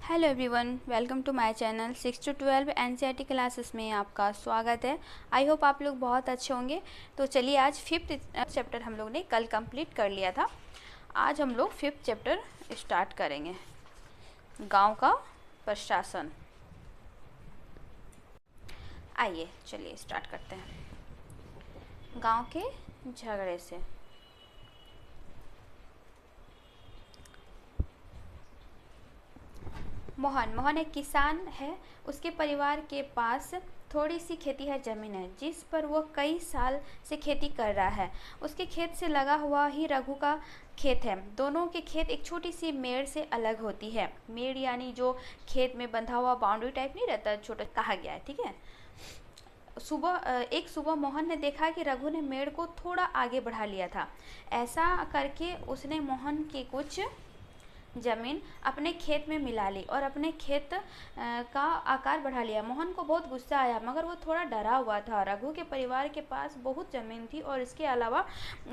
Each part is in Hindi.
Hello everyone, welcome to my channel 6 to 12 NCERT classes में आपका स्वागत है। आई होप आप लोग बहुत अच्छे होंगे। तो चलिए, आज 5th चैप्टर हम लोग ने कल कंप्लीट कर लिया था। आज हम लोग 5th चैप्टर स्टार्ट करेंगे, गांव का प्रशासन। आइए चलिए स्टार्ट करते हैं गांव के झगड़े से। मोहन एक किसान है। उसके परिवार के पास थोड़ी सी खेतीहर जमीन है जिस पर वो कई साल से खेती कर रहा है। उसके खेत से लगा हुआ ही रघु का खेत है। दोनों के खेत एक छोटी सी मेड़ से अलग होती है। मेड़ यानी जो खेत में बंधा हुआ बाउंड्री टाइप नहीं रहता, छोटा कहा गया है, ठीक है। एक सुबह मोहन ने देखा कि रघु ने मेड़ को थोड़ा आगे बढ़ा लिया था। ऐसा करके उसने मोहन के कुछ जमीन अपने खेत में मिला ली और अपने खेत का आकार बढ़ा लिया। मोहन को बहुत गुस्सा आया, मगर वो थोड़ा डरा हुआ था। रघु के परिवार के पास बहुत जमीन थी और इसके अलावा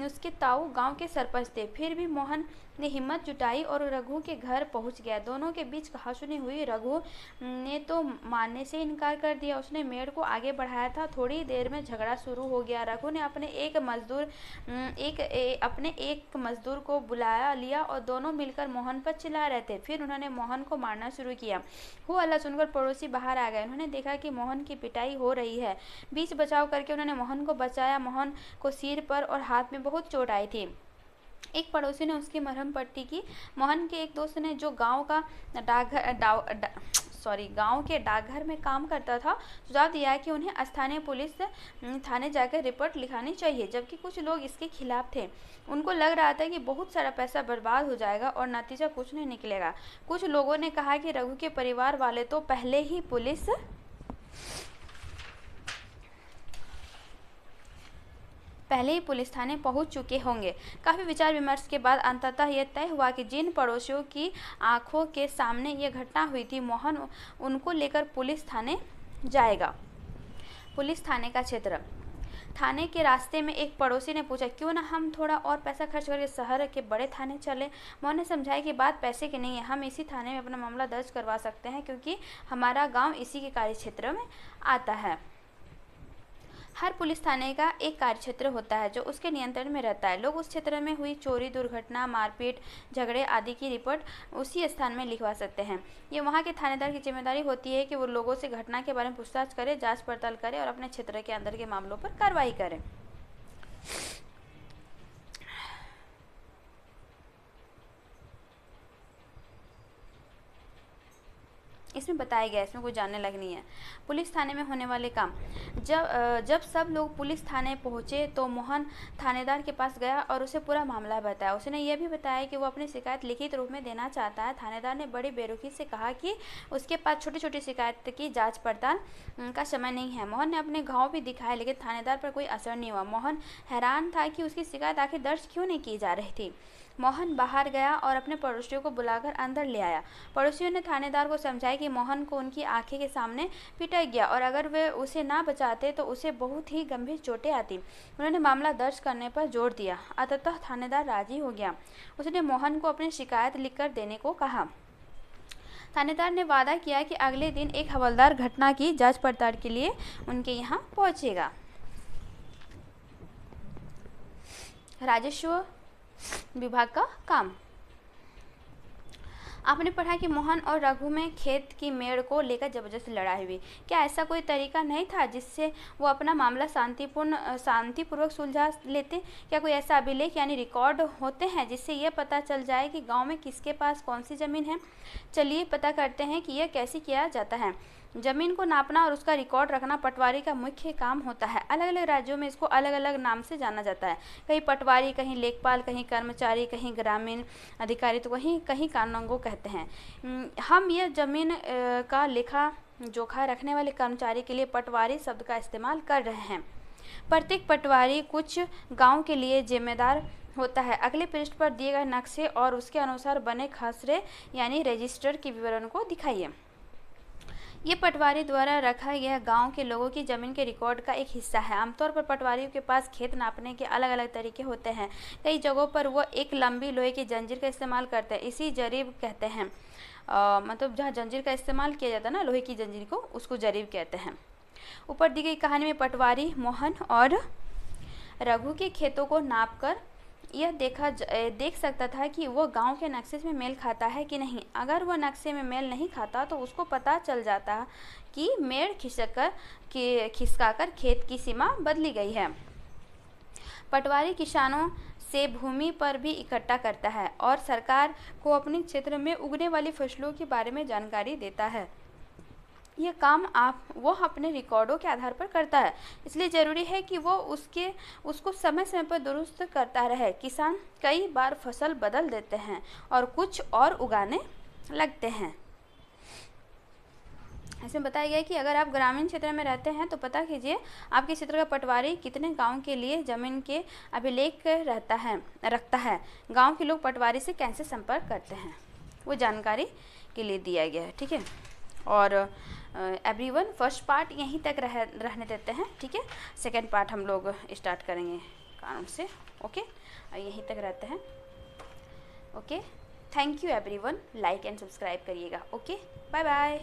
उसके ताऊ गांव के सरपंच थे। फिर भी मोहन ने हिम्मत जुटाई और रघु के घर पहुंच गया। दोनों के बीच कहासुनी हुई। रघु ने तो मानने से इनकार कर दिया। उसने मेड़ को आगे बढ़ाया था। थोड़ी देर में झगड़ा शुरू हो गया। रघु ने अपने एक मजदूर को बुलाया लिया और दोनों मिलकर मोहन पर चिल्ला रहे थे। फिर उन्होंने मोहन को मारना शुरू किया। वो हल्ला सुनकर पड़ोसी बाहर आ गए। उन्होंने देखा कि मोहन की पिटाई हो रही है। बीच बचाव करके उन्होंने मोहन को बचाया। मोहन को सिर पर और हाथ में बहुत चोट आई थी। एक पड़ोसी ने उसकी मरहम पट्टी की। मोहन के एक दोस्त ने, जो गांव के डाकघर में काम करता था, सुझाव दिया कि उन्हें स्थानीय पुलिस थाने जाकर रिपोर्ट लिखानी चाहिए। जबकि कुछ लोग इसके खिलाफ थे। उनको लग रहा था कि बहुत सारा पैसा बर्बाद हो जाएगा और नतीजा कुछ नहीं निकलेगा। कुछ लोगों ने कहा कि रघु के परिवार वाले तो पहले ही पुलिस थाने पहुंच चुके होंगे। काफ़ी विचार विमर्श के बाद अंततः यह तय हुआ कि जिन पड़ोसियों की आंखों के सामने ये घटना हुई थी, मोहन उनको लेकर पुलिस थाने जाएगा। पुलिस थाने का क्षेत्र। थाने के रास्ते में एक पड़ोसी ने पूछा, क्यों ना हम थोड़ा और पैसा खर्च करके शहर के बड़े थाने चले। मोहन ने समझाया कि बात पैसे की नहीं है, हम इसी थाने में अपना मामला दर्ज करवा सकते हैं क्योंकि हमारा गाँव इसी के कार्य क्षेत्र में आता है। हर पुलिस थाने का एक कार्यक्षेत्र होता है जो उसके नियंत्रण में रहता है। लोग उस क्षेत्र में हुई चोरी, दुर्घटना, मारपीट, झगड़े आदि की रिपोर्ट उसी स्थान में लिखवा सकते हैं। ये वहाँ के थानेदार की जिम्मेदारी होती है कि वो लोगों से घटना के बारे में पूछताछ करे, जांच पड़ताल करे और अपने क्षेत्र के अंदर के मामलों पर कार्रवाई करे। इसमें बताया गया, इसमें कोई जानने लग नहीं है। पुलिस थाने में होने वाले काम। जब सब लोग पुलिस थाने पहुंचे तो मोहन थानेदार के पास गया और उसे पूरा मामला बताया। उसने यह भी बताया कि वो अपनी शिकायत लिखित रूप में देना चाहता है। थानेदार ने बड़ी बेरुखी से कहा कि उसके पास छोटी छोटी शिकायत की जाँच पड़ताल का समय नहीं है। मोहन ने अपने घाव भी दिखाए, लेकिन थानेदार पर कोई असर नहीं हुआ। मोहन हैरान था कि उसकी शिकायत आखिर दर्ज क्यों नहीं की जा रही थी। मोहन बाहर गया और अपने पड़ोसियों को बुलाकर अंदर ले आया। पड़ोसियों ने थानेदार को समझाया कि मोहन को उनकी आंखें के सामने पीटा गया और अगर वे उसे ना बचाते तो उसे बहुत ही गंभीर चोटें आती। उन्होंने मामला दर्ज करने पर जोर दिया। अंततः थानेदार राजी हो गया। उसने मोहन को अपनी शिकायत लिखकर देने को कहा। थानेदार ने वादा किया कि अगले दिन एक हवलदार घटना की जांच पड़ताल के लिए उनके यहाँ पहुँचेगा। राजस्व विभाग का काम। आपने पढ़ा कि मोहन और रघु में खेत की मेड़ को लेकर जबरदस्त लड़ाई हुई। क्या ऐसा कोई तरीका नहीं था जिससे वो अपना मामला शांतिपूर्वक सुलझा लेते? क्या कोई ऐसा अभिलेख यानी रिकॉर्ड होते हैं जिससे यह पता चल जाए कि गांव में किसके पास कौन सी ज़मीन है? चलिए पता करते हैं कि यह कैसे किया जाता है। ज़मीन को नापना और उसका रिकॉर्ड रखना पटवारी का मुख्य काम होता है। अलग अलग राज्यों में इसको अलग अलग नाम से जाना जाता है। कहीं पटवारी, कहीं लेखपाल, कहीं कर्मचारी, कहीं ग्रामीण अधिकारी, तो कहीं कानूनगो कहते हैं। हम ये ज़मीन का लेखा जोखा रखने वाले कर्मचारी के लिए पटवारी शब्द का इस्तेमाल कर रहे हैं। प्रत्येक पटवारी कुछ गाँव के लिए जिम्मेदार होता है। अगले पृष्ठ पर दिए गए नक्शे और उसके अनुसार बने खसरे यानी रजिस्टर के विवरण को दिखाइए। ये पटवारी द्वारा रखा यह गांव के लोगों की ज़मीन के रिकॉर्ड का एक हिस्सा है। आमतौर पर पटवारियों के पास खेत नापने के अलग अलग तरीके होते हैं। कई जगहों पर वो एक लंबी लोहे की जंजीर का इस्तेमाल करते हैं, इसी जरीब कहते हैं। मतलब जहाँ जंजीर का इस्तेमाल किया जाता है ना, लोहे की जंजीर को, उसको जरीब कहते हैं। ऊपर दी गई कहानी में पटवारी मोहन और रघु के खेतों को नापकर यह देख सकता था कि वो गांव के नक्शे में मेल खाता है कि नहीं। अगर वह नक्शे में मेल नहीं खाता तो उसको पता चल जाता कि मेड़ खिसकाकर खेत की सीमा बदली गई है। पटवारी किसानों से भूमि पर भी इकट्ठा करता है और सरकार को अपने क्षेत्र में उगने वाली फसलों के बारे में जानकारी देता है। यह काम वो अपने रिकॉर्डों के आधार पर करता है, इसलिए ज़रूरी है कि वो उसको समय समय पर दुरुस्त करता रहे। किसान कई बार फसल बदल देते हैं और कुछ और उगाने लगते हैं। इसमें बताया गया है कि अगर आप ग्रामीण क्षेत्र में रहते हैं तो पता कीजिए आपके क्षेत्र का पटवारी कितने गांव के लिए ज़मीन के अभिलेख रखता है। गांव के लोग पटवारी से कैसे संपर्क करते हैं, वो जानकारी के लिए दिया गया है। ठीक है, और एवरीवन फर्स्ट पार्ट यहीं तक रहने देते हैं। ठीक है, सेकेंड पार्ट हम लोग स्टार्ट करेंगे कानून से। ओके, यहीं तक रहते हैं। Okay, thank you everyone, like and subscribe करिएगा। Okay, bye bye.